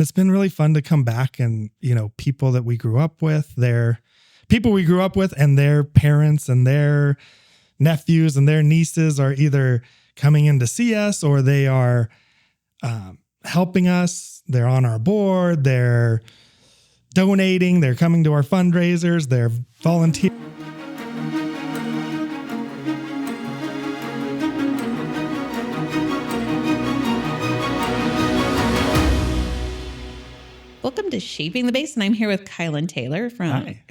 It's been really fun to come back and, people that we grew up with, and their parents and their nephews and their nieces are either coming in to see us or they are helping us. They're on our board. They're donating. They're coming to our fundraisers. They're volunteering. Welcome to Shaping the Basin. I'm here with Kylan Taylor from... Hi.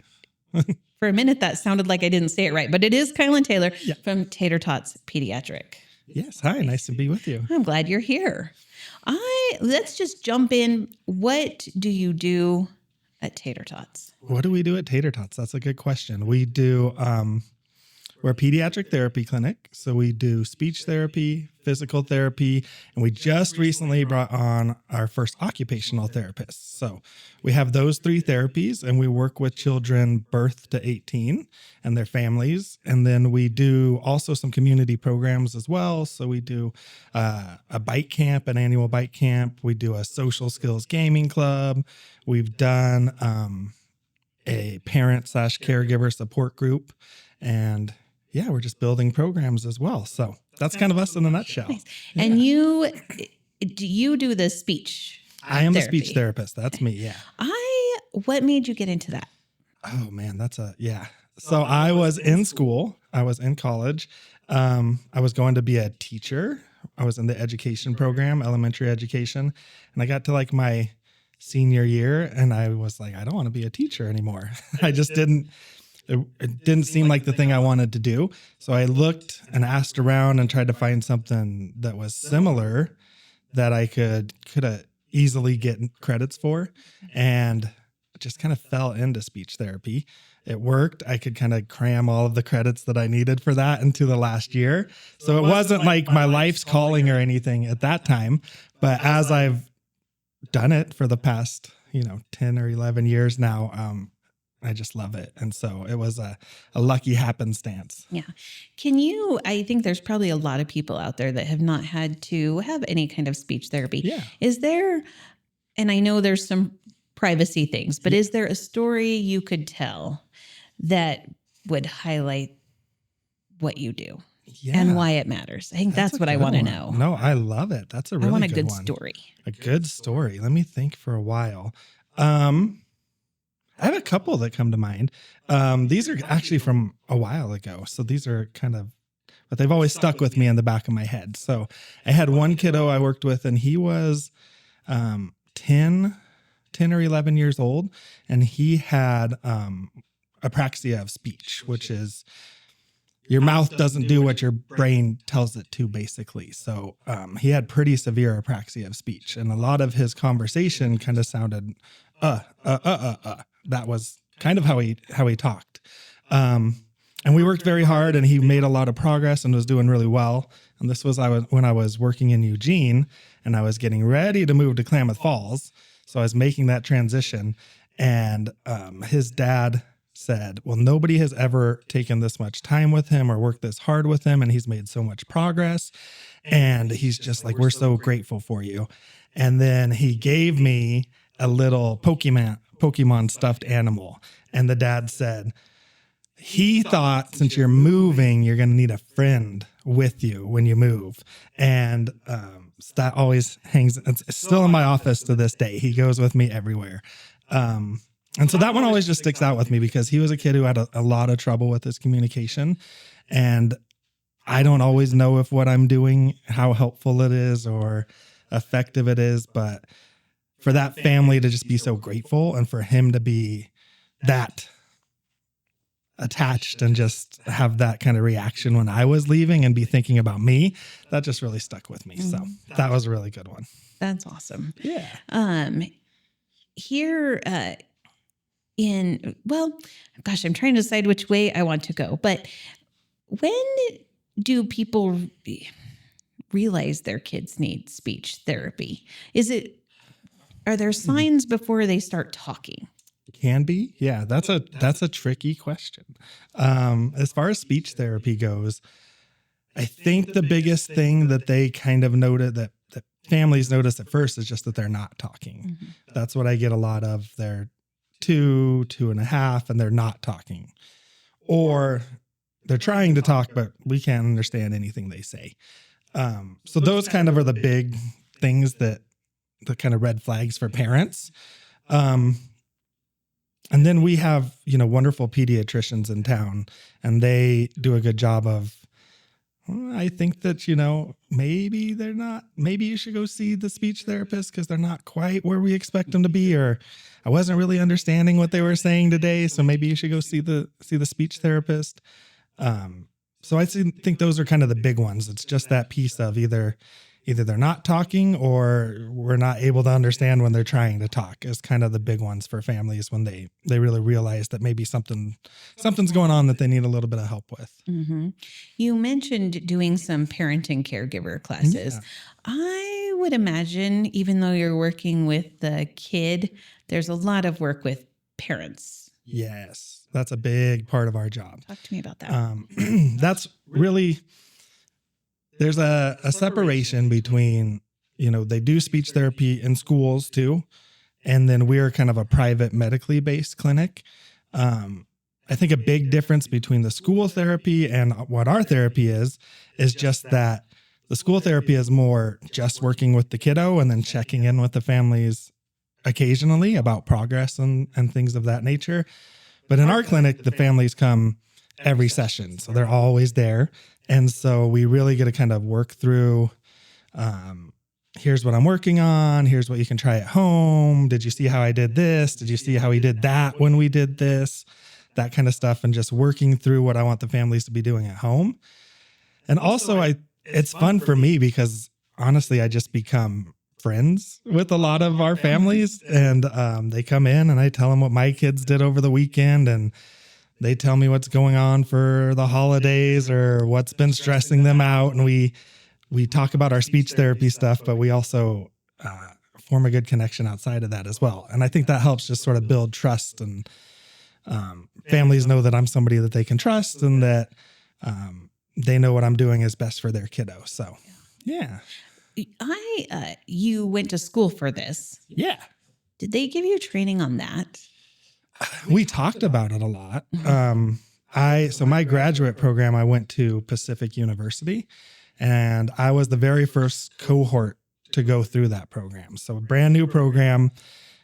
For a minute, that sounded like I didn't say it right, but it is Kylan Taylor from TaterTots Pediatric. Yes. Hi. Nice to be with you. I'm glad you're here. Let's just jump in. What do you do at TaterTots? What do we do at TaterTots? That's a good question. We do, we're a pediatric therapy clinic. So we do speech therapy, physical therapy, and we just recently brought on our first occupational therapist. So we have those three therapies and we work with children birth to 18 and their families. And then we do also some community programs as well. So we do a bike camp, an annual bike camp. We do a social skills gaming club. We've done a parent/caregiver support group, and we're just building programs as well. So that's kind of us in a nutshell. Nice. Yeah. And you do the speech I am therapy. the speech therapist. That's me. Yeah. What made you get into that? Oh man, So I was in school. I was in college. I was going to be a teacher. I was in the education program, elementary education. And I got to like my senior year and I was like, I don't want to be a teacher anymore. I just didn't. It didn't seem like the thing I wanted to do. So I looked and asked around and tried to find something that was similar that I could easily get credits for, and just kind of fell into speech therapy. It worked. I could kind of cram all of the credits that I needed for that into the last year. So it wasn't like my life's calling or anything at that time. But as I've done it for the past, 10 or 11 years now, I just love it. And so it was a lucky happenstance. Yeah. I think there's probably a lot of people out there that have not had to have any kind of speech therapy. Yeah. Is there, and I know there's some privacy things, but is there a story you could tell that would highlight what you do and why it matters? I think that's what I want to know. No, I love it. That's a really good one. I want a good story. A good story. Let me think for a while. I have a couple that come to mind. These are actually from a while ago. So these are but they've always stuck with me in the back of my head. So I had one kiddo I worked with and he was 10 or 11 years old. And he had apraxia of speech, which is your mouth doesn't do what your brain tells it to, basically. So he had pretty severe apraxia of speech. And a lot of his conversation kind of sounded, That was kind of how he talked. And we worked very hard and he made a lot of progress and was doing really well. And this was when I was working in Eugene and I was getting ready to move to Klamath Falls. So I was making that transition and his dad said, well, nobody has ever taken this much time with him or worked this hard with him. And he's made so much progress. And he's just like, we're so grateful for you. And then he gave me a little Pokémon stuffed animal. And the dad said, he thought since you're moving, you're going to need a friend with you when you move. And that always hangs. It's still in my office to this day. He goes with me everywhere. And so that one always just sticks out with me because he was a kid who had a lot of trouble with his communication. And I don't always know if what I'm doing, how helpful it is or effective it is, but for that family to just be so grateful and for him to be that attached and just have that kind of reaction when I was leaving and be thinking about me, that just really stuck with me. So that was a really good one. That's awesome. Yeah. Here I'm trying to decide which way I want to go, but when do people realize their kids need speech therapy? Are there signs before they start talking? Can be. Yeah, that's a tricky question. As far as speech therapy goes, I think the biggest thing that they kind of noted that families notice at first is just that they're not talking. That's what I get a lot of. They're 2, 2.5, and they're not talking. Or they're trying to talk, but we can't understand anything they say. So those kind of are the big things the kind of red flags for parents. And then we have, wonderful pediatricians in town, and they do a good job of, I think that, maybe you should go see the speech therapist because they're not quite where we expect them to be, or I wasn't really understanding what they were saying today. So maybe you should go see the speech therapist. So I think those are kind of the big ones. It's just that piece of either they're not talking or we're not able to understand when they're trying to talk is kind of the big ones for families when they really realize that maybe something's going on that they need a little bit of help with. Mm-hmm. You mentioned doing some parenting caregiver classes. Yeah. I would imagine, even though you're working with the kid, there's a lot of work with parents. Yes, that's a big part of our job. Talk to me about that. That's really... There's a separation between, they do speech therapy in schools too. And then we're kind of a private medically based clinic. I think a big difference between the school therapy and what our therapy is just that the school therapy is more just working with the kiddo and then checking in with the families occasionally about progress and things of that nature. But in our clinic, the families come every session. So they're always there. And so we really get to kind of work through, here's what I'm working on. Here's what you can try at home. Did you see how I did this? Did you see how we did that when we did this? That kind of stuff. And just working through what I want the families to be doing at home. And also it's fun for me because honestly, I just become friends with a lot of our families, and they come in and I tell them what my kids did over the weekend, and they tell me what's going on for the holidays or what's been stressing them out. And we talk about our speech therapy stuff, but we also form a good connection outside of that as well. And I think that helps just sort of build trust, and families know that I'm somebody that they can trust and that they know what I'm doing is best for their kiddo. So, yeah. You went to school for this. Yeah. Did they give you training on that? We talked about it a lot. So my graduate program, I went to Pacific University, and I was the very first cohort to go through that program. So a brand new program,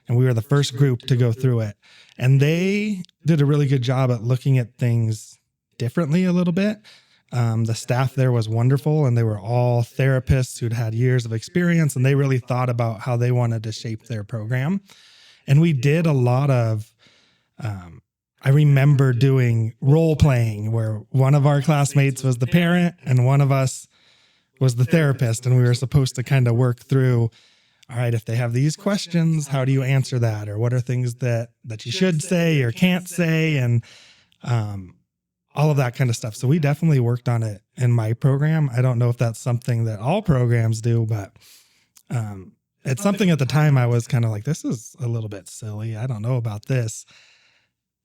and we were the first group to go through it. And they did a really good job at looking at things differently a little bit. The staff there was wonderful, and they were all therapists who'd had years of experience, and they really thought about how they wanted to shape their program. And we did a lot of I remember doing role playing where one of our classmates was the parent and one of us was the therapist. And we were supposed to kind of work through, all right, if they have these questions, how do you answer that? Or what are things that you should say or can't say? And all of that kind of stuff. So we definitely worked on it in my program. I don't know if that's something that all programs do, but it's something at the time I was kind of like, this is a little bit silly. I don't know about this.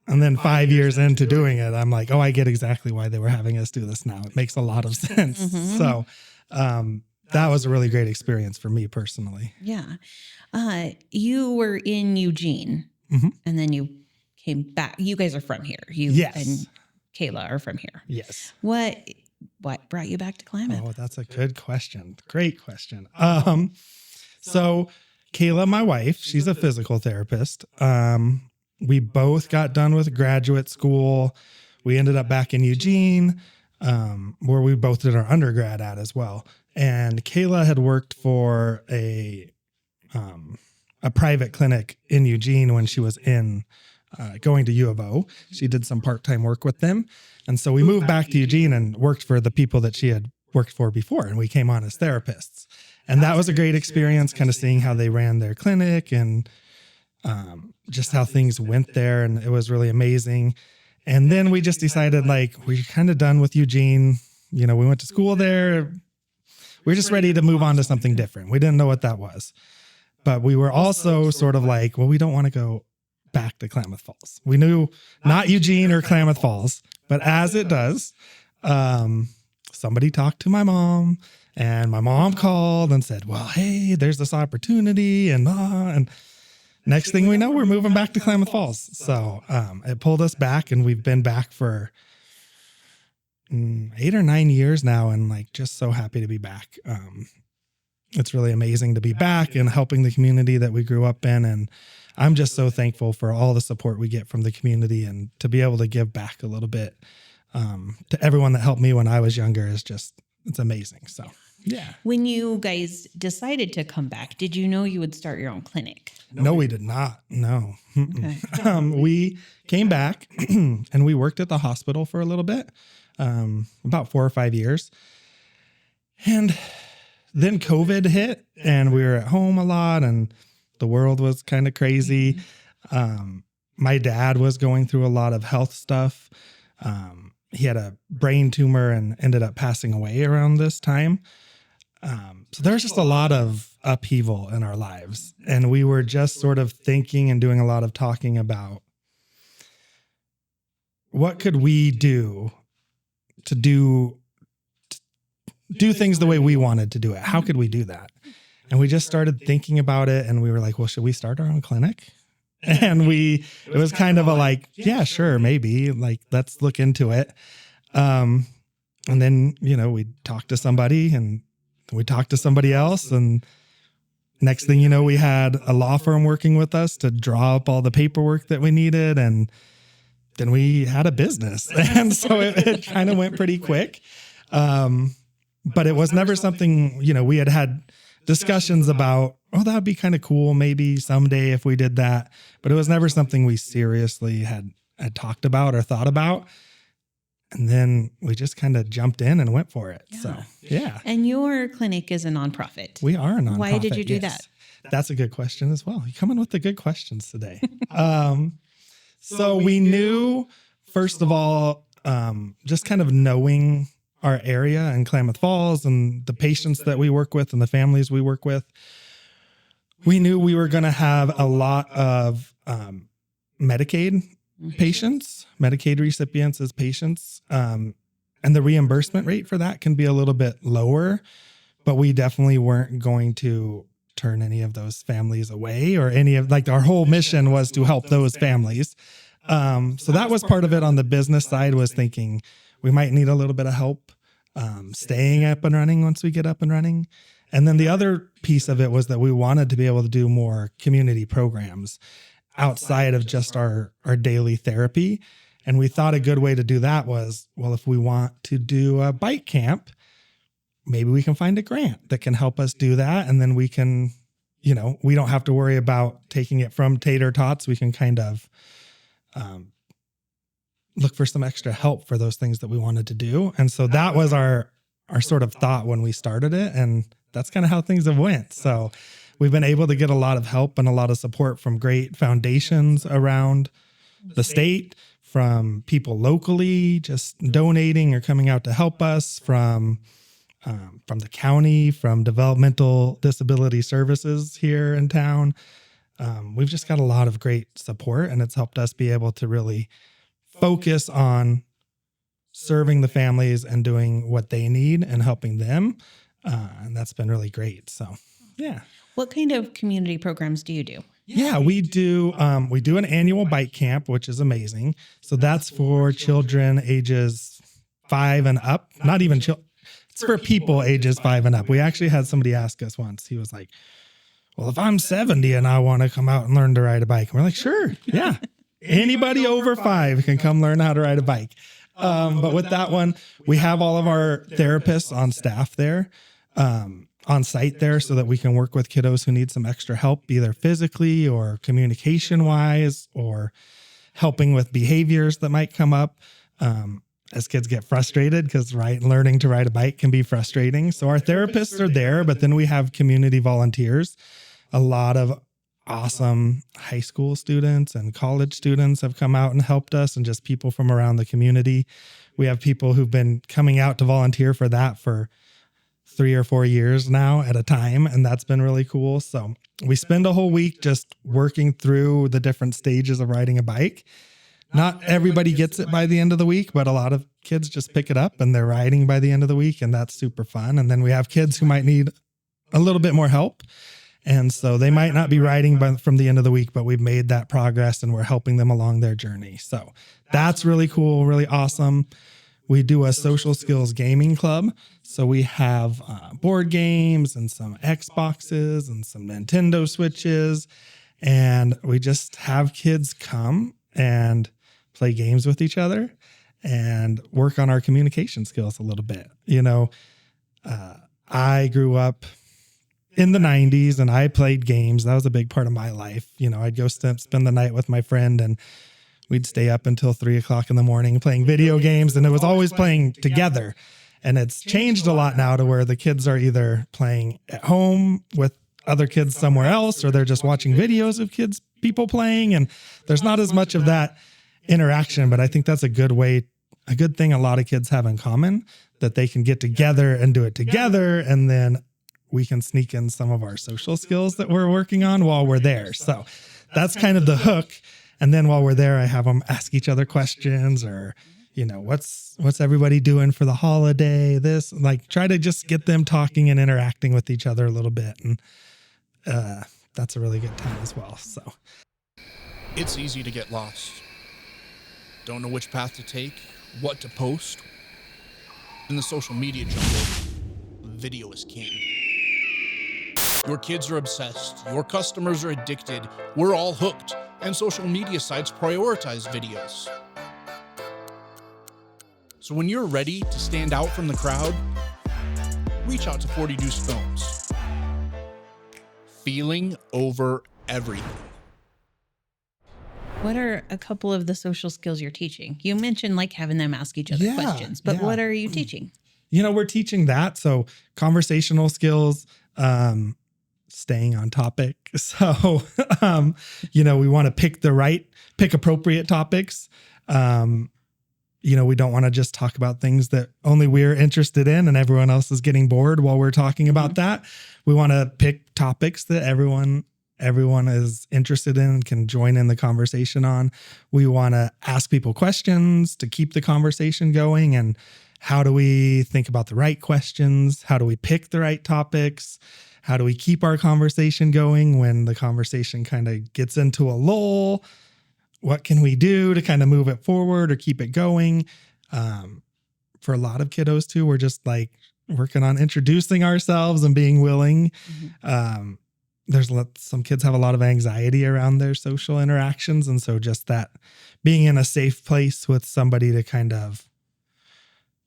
And then 5 years into doing it, I'm like, oh, I get exactly why they were having us do this now. It makes a lot of sense. Mm-hmm. So that was a really great experience for me personally. Yeah. You were in Eugene, and then you came back. You guys are from here. Yes. And Kayla are from here. Yes. What brought you back to Klamath? Oh, that's a good question. Great question. So Kayla, my wife, she's a physical therapist. We both got done with graduate school. We ended up back in Eugene, where we both did our undergrad at as well. And Kayla had worked for a private clinic in Eugene when she was going to U of O. She did some part-time work with them. And so we moved back to Eugene and worked for the people that she had worked for before. And we came on as therapists. And that was a great experience, kind of seeing how they ran their clinic and just how things went there. And it was really amazing. And then we just decided, like, we're kind of done with Eugene. We went to school there. We're just ready to move on to something different. We didn't know what that was. But we were also sort of like, well, we don't want to go back to Klamath Falls. We knew not Eugene or Klamath Falls, but as it does, somebody talked to my mom And my mom called and said, well, hey, there's this opportunity. And next thing we know, we're moving back to Klamath Falls. So it pulled us back, and we've been back for 8 or 9 years now, and like just so happy to be back. It's really amazing to be back and helping the community that we grew up in. And I'm just so thankful for all the support we get from the community, and to be able to give back a little bit to everyone that helped me when I was younger is just, it's amazing. So, yeah. When you guys decided to come back, did you know you would start your own clinic? No, we did not. No. Okay. We came back and we worked at the hospital for a little bit, about 4 or 5 years. And then COVID hit, and we were at home a lot, and the world was kind of crazy. My dad was going through a lot of health stuff. He had a brain tumor and ended up passing away around this time. So there's just a lot of upheaval in our lives. And we were just sort of thinking and doing a lot of talking about what could we do to do things the way we wanted to do it. How could we do that? And we just started thinking about it, and we were like, well, should we start our own clinic? And it was kind of a like, yeah, sure, maybe, like, let's look into it. And then, we talked to somebody, and we talked to somebody else, and next thing you know, we had a law firm working with us to draw up all the paperwork that we needed. And then we had a business. And so it kind of went pretty quick. But it was never something, we had discussions about, oh, that'd be kind of cool maybe someday if we did that. But it was never something we seriously had talked about or thought about. And then we just kind of jumped in and went for it. Yeah. So, yeah. And your clinic is a nonprofit. We are a nonprofit. Why did you do that? That's a good question as well. You're coming with the good questions today. So we knew, first of all, just kind of knowing our area in Klamath Falls and the patients that we work with and the families we work with, we knew we were going to have a lot of Medicaid patients, Medicaid recipients as patients. And the reimbursement rate for that can be a little bit lower, but we definitely weren't going to turn any of those families away, or any of, like, our whole mission was to help those families. So that was part of it. On the business side was thinking we might need a little bit of help staying up and running once we get up and running. And then the other piece of it was that we wanted to be able to do more community programs outside of just our daily therapy. And we thought a good way to do that was, well, if we want to do a bike camp, maybe we can find a grant that can help us do that. And then we can, we don't have to worry about taking it from TaterTots. We can kind of look for some extra help for those things that we wanted to do. And so that was our sort of thought when we started it. And that's kind of how things have went. So we've been able to get a lot of help and a lot of support from great foundations around the state, from people locally just donating or coming out to help us, from the county, from developmental disability services here in town. We've just got a lot of great support, and it's helped us be able to really focus on serving the families and doing what they need and helping them. And that's been really great. So, yeah. What kind of community programs do you do? Yeah, we do an annual bike camp, which is amazing. So that's for children ages 5 and up, not even children. It's for people ages 5 and up. We actually had somebody ask us once. He was like, well, if I'm 70 and I want to come out and learn to ride a bike, and we're like, sure. Yeah. Anybody over 5 can come learn how to ride a bike. But with that one, we have all of our therapists on staff there, on site there, so that we can work with kiddos who need some extra help, either physically or communication wise, or helping with behaviors that might come up as kids get frustrated, because learning to ride a bike can be frustrating. So our therapists are there, but then we have community volunteers. A lot of awesome high school students and college students have come out and helped us, and just people from around the community. We have people who've been coming out to volunteer for that for 3 or 4 years now at a time, and that's been really cool. So we spend a whole week just working through the different stages of riding a bike, Not everybody gets it by the end of the week, but a lot of kids just pick it up and they're riding by the end of the week, and that's super fun. And then we have kids who might need a little bit more help. And so they might not be riding from the end of the week, but we've made that progress and we're helping them along their journey. So that's really cool, really awesome. We do a social skills gaming club. So we have board games and some Xboxes and some Nintendo Switches. And we just have kids come and play games with each other and work on our communication skills a little bit. I grew up in the 90s and I played games. That was a big part of my life. I'd go spend the night with my friend and we'd stay up until 3:00 in the morning playing video games, and it was always playing together. And it's changed a lot now to where the kids are either playing at home with other kids somewhere else, or they're just watching videos of people playing. And there's not as much of that interaction, but I think that's a good thing a lot of kids have in common, that they can get together and do it together. And then we can sneak in some of our social skills that we're working on while we're there. So that's kind of the hook. And then while we're there, I have them ask each other questions, or, what's everybody doing for the holiday? Try to just get them talking and interacting with each other a little bit. And that's a really good time as well. So it's easy to get lost. Don't know which path to take, what to post. In the social media jungle, video is king. Your kids are obsessed. Your customers are addicted. We're all hooked. And social media sites prioritize videos. So when you're ready to stand out from the crowd, reach out to 40 Deuce Films. Feeling over everything. What are a couple of the social skills you're teaching? You mentioned having them ask each other questions, but what are you teaching? We're teaching that. So conversational skills, staying on topic. So, we want to pick appropriate topics. We don't want to just talk about things that only we're interested in and everyone else is getting bored while we're talking about that. We want to pick topics that everyone is interested in and can join in the conversation on. We want to ask people questions to keep the conversation going. And how do we think about the right questions? How do we pick the right topics? How do we keep our conversation going when the conversation kind of gets into a lull? What can we do to kind of move it forward or keep it going? For a lot of kiddos too, we're just working on introducing ourselves and being willing. Mm-hmm. Some kids have a lot of anxiety around their social interactions. And so just that being in a safe place with somebody to kind of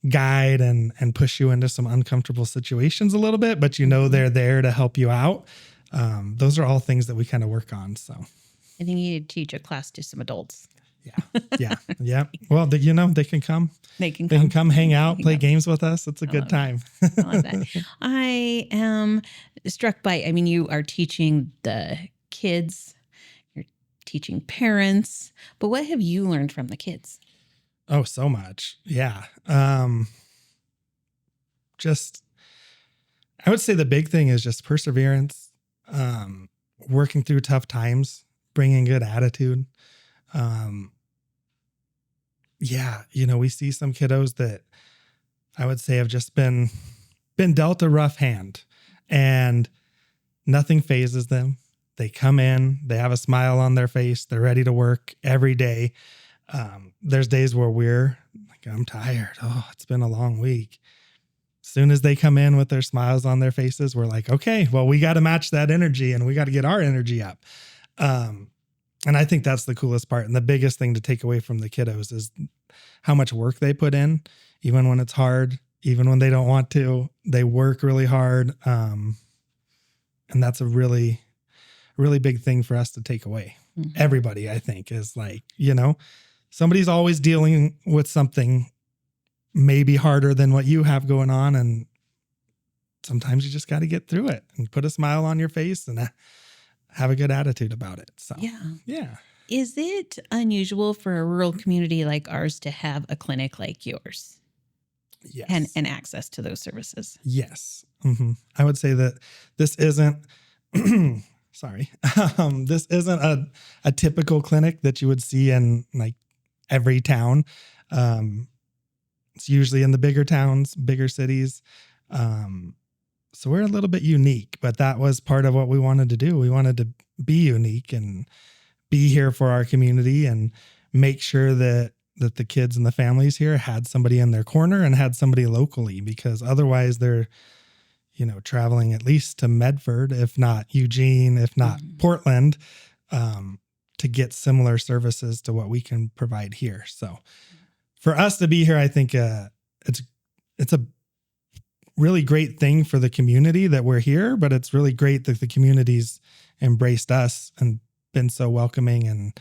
guide and push you into some uncomfortable situations a little bit, but they're there to help you out. Those are all things that we kind of work on. So I think you need to teach a class to some adults. Yeah. Well, they can come. They can come hang out, play games with us. It's a good time. I love that. I am struck by, you are teaching the kids, you're teaching parents, but what have you learned from the kids? Oh, so much. Yeah. I would say the big thing is just perseverance, working through tough times, bringing good attitude. We see some kiddos that I would say have just been dealt a rough hand and nothing phases them. They come in, they have a smile on their face. They're ready to work every day. There's days where we're I'm tired. Oh, it's been a long week. As soon as they come in with their smiles on their faces, we're okay, well, we got to match that energy and we got to get our energy up. And I think that's the coolest part. And the biggest thing to take away from the kiddos is how much work they put in, even when it's hard, even when they don't want to. They work really hard. And that's a really, really big thing for us to take away. Mm-hmm. Everybody, I think, is somebody's always dealing with something maybe harder than what you have going on. And sometimes you just got to get through it and put a smile on your face and have a good attitude about it. So, yeah. Is it unusual for a rural community like ours to have a clinic like yours? Yes. And access to those services? Yes. Mm-hmm. I would say that this isn't, this isn't a typical clinic that you would see in every town. It's usually in the bigger towns, bigger cities. So we're a little bit unique, but that was part of what we wanted to do. We wanted to be unique and be here for our community and make sure that the kids and the families here had somebody in their corner and had somebody locally, because otherwise they're, traveling at least to Medford, if not Eugene, if not Portland, to get similar services to what we can provide here. So for us to be here, I think it's a really great thing for the community that we're here, but it's really great that the community's embraced us and been so welcoming, and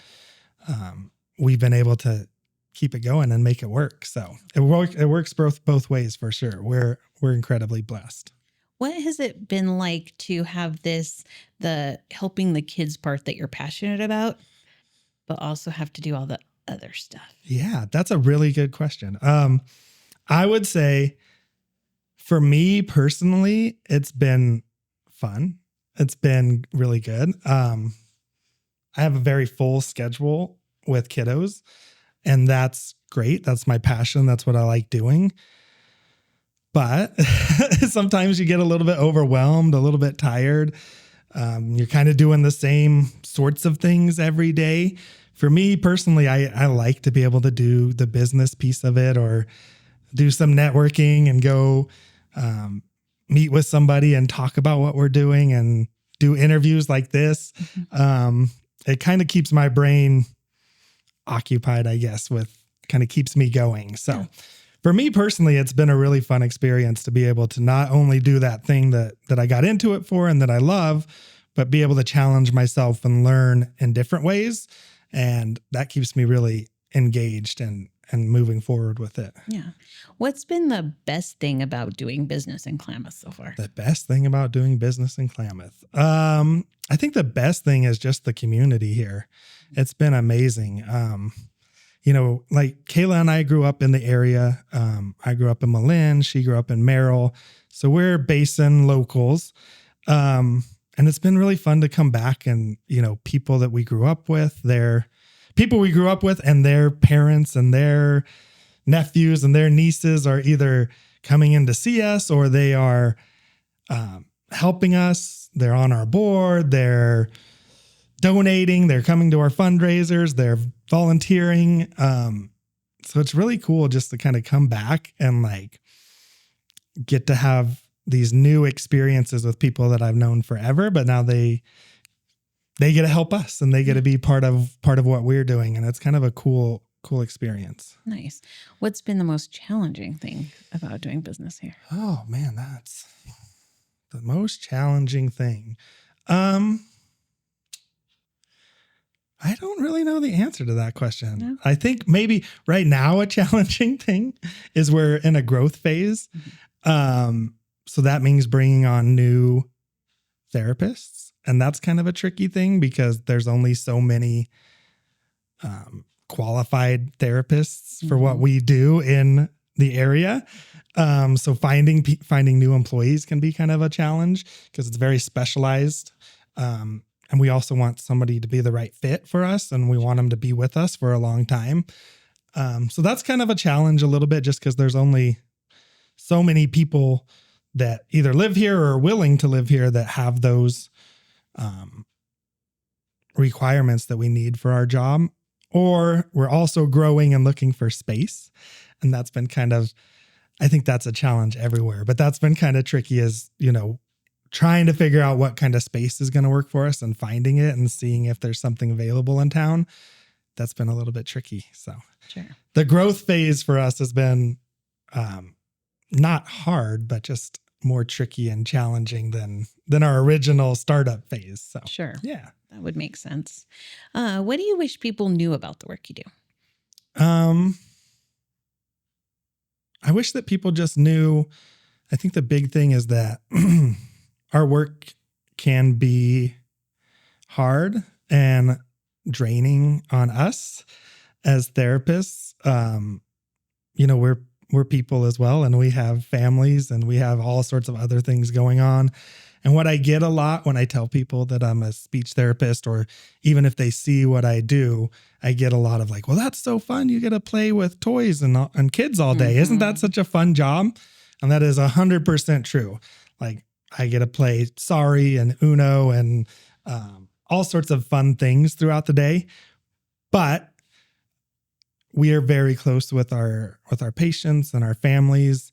we've been able to keep it going and make it work. So it works both ways for sure. We're incredibly blessed. What has it been like to have the helping the kids part that you're passionate about, but also have to do all the other stuff? Yeah, that's a really good question. I would say for me personally, it's been fun. It's been really good. I have a very full schedule with kiddos, and that's great. That's my passion. That's what I like doing. But sometimes you get a little bit overwhelmed, a little bit tired. You're kind of doing the same sorts of things every day. For me personally, I like to be able to do the business piece of it, or do some networking and go meet with somebody and talk about what we're doing and do interviews like this. It kind of keeps my brain occupied, I guess, kind of keeps me going. So for me personally, it's been a really fun experience to be able to not only do that thing that I got into it for and that I love, but be able to challenge myself and learn in different ways. And that keeps me really engaged and moving forward with it. Yeah. What's been the best thing about doing business in Klamath so far? The best thing about doing business in Klamath. I think the best thing is just the community here. It's been amazing. Like Kayla and I grew up in the area. I grew up in Malin. She grew up in Merrill. So we're Basin locals. And it's been really fun to come back and, people that we grew up with, and their parents and their nephews and their nieces are either coming in to see us, or they are helping us. They're on our board. They're donating. They're coming to our fundraisers. They're volunteering. So it's really cool just to kind of come back and get to have these new experiences with people that I've known forever, but now they get to help us and they get to be part of what we're doing. And it's kind of a cool experience. Nice. What's been the most challenging thing about doing business here? Oh man, that's the most challenging thing. I don't really know the answer to that question. No? I think maybe right now a challenging thing is we're in a growth phase. So that means bringing on new therapists. And that's kind of a tricky thing because there's only so many qualified therapists for what we do in the area. So finding new employees can be kind of a challenge because it's very specialized. And we also want somebody to be the right fit for us, and we want them to be with us for a long time. So that's kind of a challenge a little bit just because there's only so many people that either live here or are willing to live here that have those requirements that we need for our job. Or we're also growing and looking for space. And that's been I think that's a challenge everywhere, but that's been kind of tricky as, trying to figure out what kind of space is going to work for us and finding it and seeing if there's something available in town. That's been a little bit tricky. So sure. The growth phase for us has been not hard, but just more tricky and challenging than our original startup phase. So sure. Yeah. That would make sense. What do you wish people knew about the work you do? I wish that people just knew. I think the big thing is that our work can be hard and draining on us as therapists. We're people as well, and we have families and we have all sorts of other things going on. And what I get a lot when I tell people that I'm a speech therapist, or even if they see what I do, I get a lot of like, well, that's so fun. You get to play with toys and kids all day. Isn't that such a fun job? And that is 100% true. Like I get to play Sorry and Uno and all sorts of fun things throughout the day. But we are very close with our patients and our families.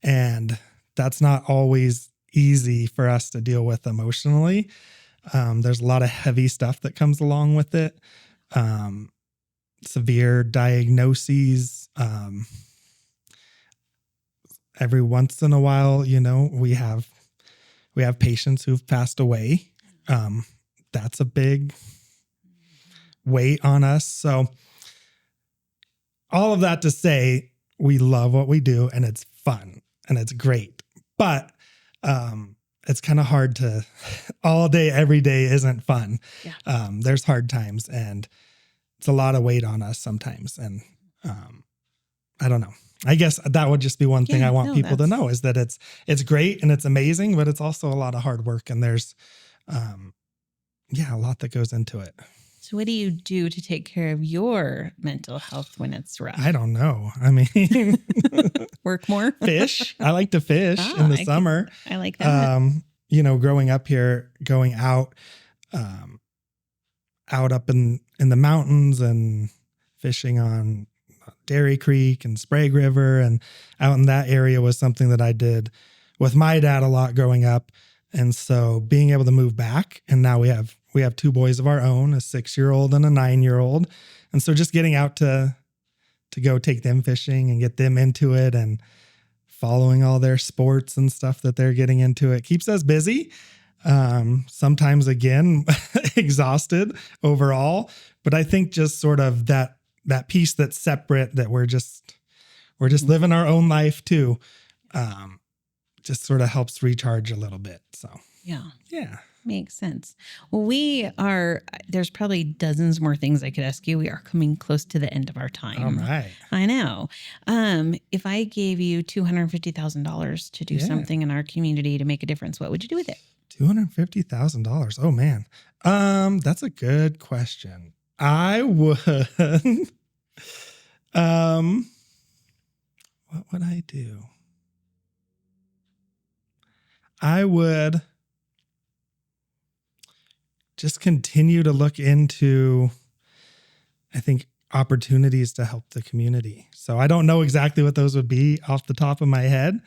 And that's not always easy for us to deal with emotionally. There's a lot of heavy stuff that comes along with it. Severe diagnoses. Every once in a while, we have patients who've passed away. That's a big weight on us. So all of that to say, we love what we do and it's fun and it's great. But it's kind of hard to all day, every day isn't fun. Yeah. There's hard times and it's a lot of weight on us sometimes. And I don't know. I guess that would just be one thing I want people to know is that it's great and it's amazing, but it's also a lot of hard work and there's, a lot that goes into it. So what do you do to take care of your mental health when it's rough? I don't know. I mean, work more? Fish. I like to fish in the summer. I like that. Growing up here, going out up in the mountains and fishing on Dairy Creek and Sprague River and out in that area was something that I did with my dad a lot growing up. And so being able to move back, and now we have 2 boys of our own, a 6-year-old and a 9-year-old. And so just getting out to go take them fishing and get them into it and following all their sports and stuff that they're getting into, it keeps us busy. Sometimes again, exhausted overall, but I think just sort of that piece that's separate, that we're just living our own life too. Just sort of helps recharge a little bit. So, yeah. Makes sense. Well, there's probably dozens more things I could ask you. We are coming close to the end of our time. All right. I know. If I gave you $250,000 to do something in our community to make a difference, what would you do with it? $250,000. Oh man. That's a good question. I would, what would I do? I would just continue to look into, I think, opportunities to help the community. So I don't know exactly what those would be off the top of my head,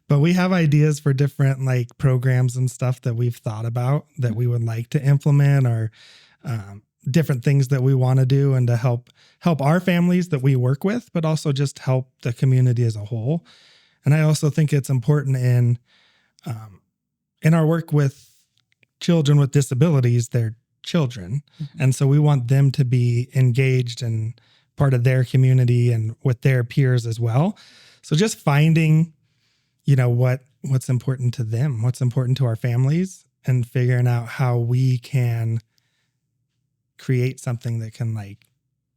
but we have ideas for different like programs and stuff that we've thought about that we would like to implement, or different things that we want to do and to help our families that we work with, but also just help the community as a whole. And I also think it's important in our work with children with disabilities, they're children. Mm-hmm. And so we want them to be engaged and part of their community and with their peers as well. So just finding, what's important to them, what's important to our families, and figuring out how we can create something that can like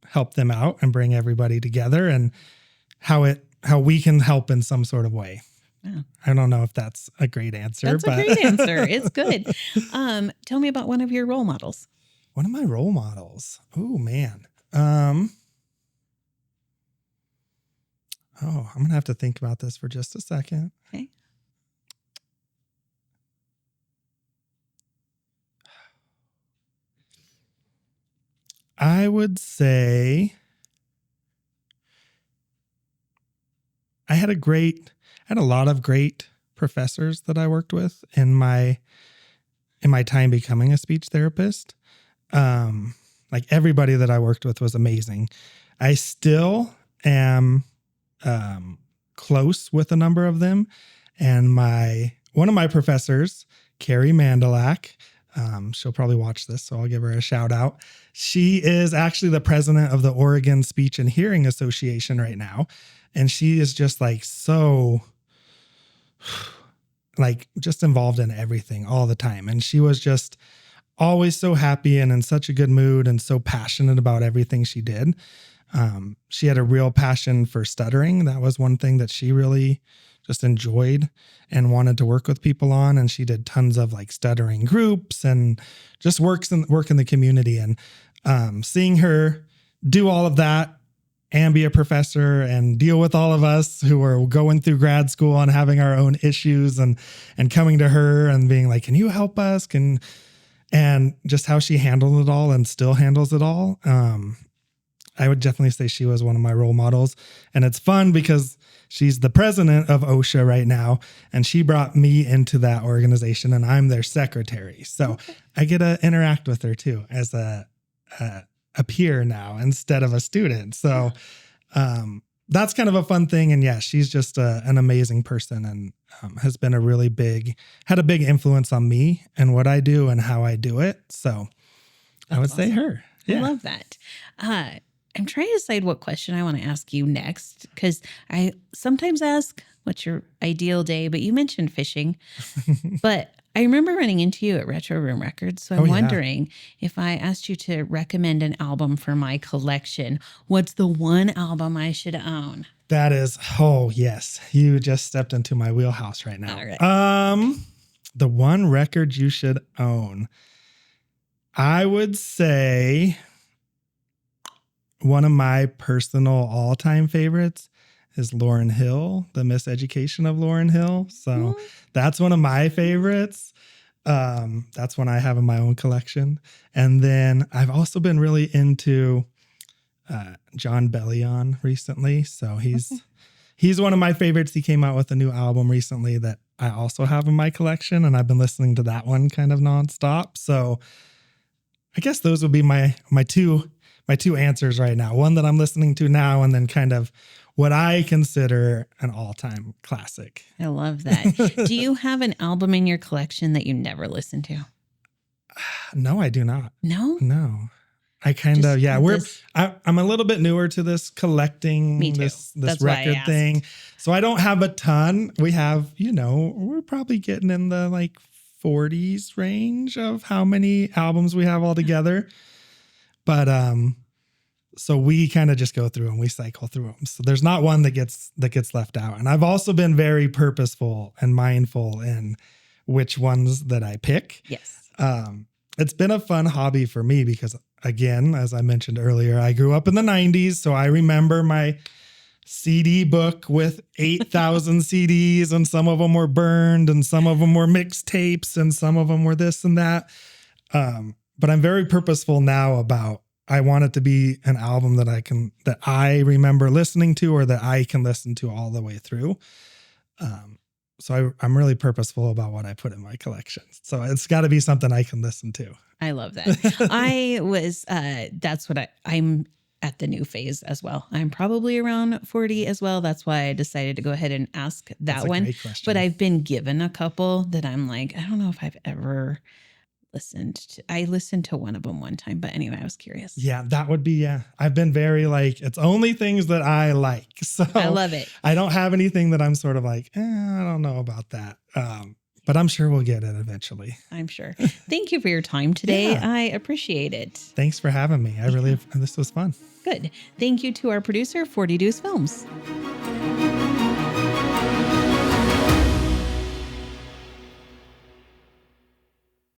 help them out and bring everybody together, and how we can help in some sort of way. Yeah. I don't know if that's a great answer. That's a great answer. It's good. Tell me about one of your role models. One of my role models. Oh, man. I'm going to have to think about this for just a second. Okay. I would say I had a lot of great professors that I worked with in my time becoming a speech therapist. Like everybody that I worked with was amazing. I still am close with a number of them. And one of my professors, Carrie Mandalak, she'll probably watch this, so I'll give her a shout out. She is actually the president of the Oregon Speech and Hearing Association right now. And she is just like so like just involved in everything all the time. And she was just always so happy and in such a good mood and so passionate about everything she did. She had a real passion for stuttering. That was one thing that she really just enjoyed and wanted to work with people on. And she did tons of like stuttering groups and just work in the community. And seeing her do all of that and be a professor and deal with all of us who are going through grad school and having our own issues and coming to her and being like, can you help us? And just how she handled it all and still handles it all. I would definitely say she was one of my role models. And it's fun because she's the president of OSHA right now, and she brought me into that organization, and I'm their secretary. So I get to interact with her too as a peer now instead of a student. So that's kind of a fun thing. And yeah, she's just an amazing person and has been had a big influence on me and what I do and how I do it. So I would say her. Yeah. I love that. I'm trying to decide what question I want to ask you next, because I sometimes ask, what's your ideal day? But you mentioned fishing. But I remember running into you at Retro Room Records. So I'm wondering if I asked you to recommend an album for my collection, what's the one album I should own? That is, oh, yes. You just stepped into my wheelhouse right now. All right. The one record you should own. I would say one of my personal all-time favorites is Lauryn Hill, The Miseducation of Lauryn Hill. So that's one of my favorites. That's one I have in my own collection. And then I've also been really into John Bellion recently. So he's one of my favorites. He came out with a new album recently that I also have in my collection, and I've been listening to that one kind of nonstop. So I guess those would be my two answers right now. One that I'm listening to now, and then kind of what I consider an all-time classic. I love that. Do you have an album in your collection that you never listen to? No, I do not. No? No. I kind of, I'm a little bit newer to this collecting, Me too. this That's record thing. So I don't have a ton. We have, we're probably getting in the like 40s range of how many albums we have all together. But, so we kind of just go through and we cycle through them. So there's not one that gets left out. And I've also been very purposeful and mindful in which ones that I pick. Yes. It's been a fun hobby for me because, again, as I mentioned earlier, I grew up in the 90s. So I remember my CD book with 8,000 CDs, and some of them were burned and some of them were mixtapes and some of them were this and that. But I'm very purposeful now about, I want it to be an album that I remember listening to, or that I can listen to all the way through. So I'm really purposeful about what I put in my collection. So it's got to be something I can listen to. I love that. I'm at the new phase as well. I'm probably around 40 as well. That's why I decided to go ahead and ask that one. Great question. But I've been given a couple that I'm like, I don't know if I've ever listened to. I listened to one of them one time, but anyway, I was curious. Yeah, that would be, I've been very like, it's only things that I like. So I love it. I don't have anything that I'm sort of like, I don't know about that. But I'm sure we'll get it eventually. I'm sure. Thank you for your time today. Yeah. I appreciate it. Thanks for having me. This was fun. Good. Thank you to our producer, 40 Deuce Films.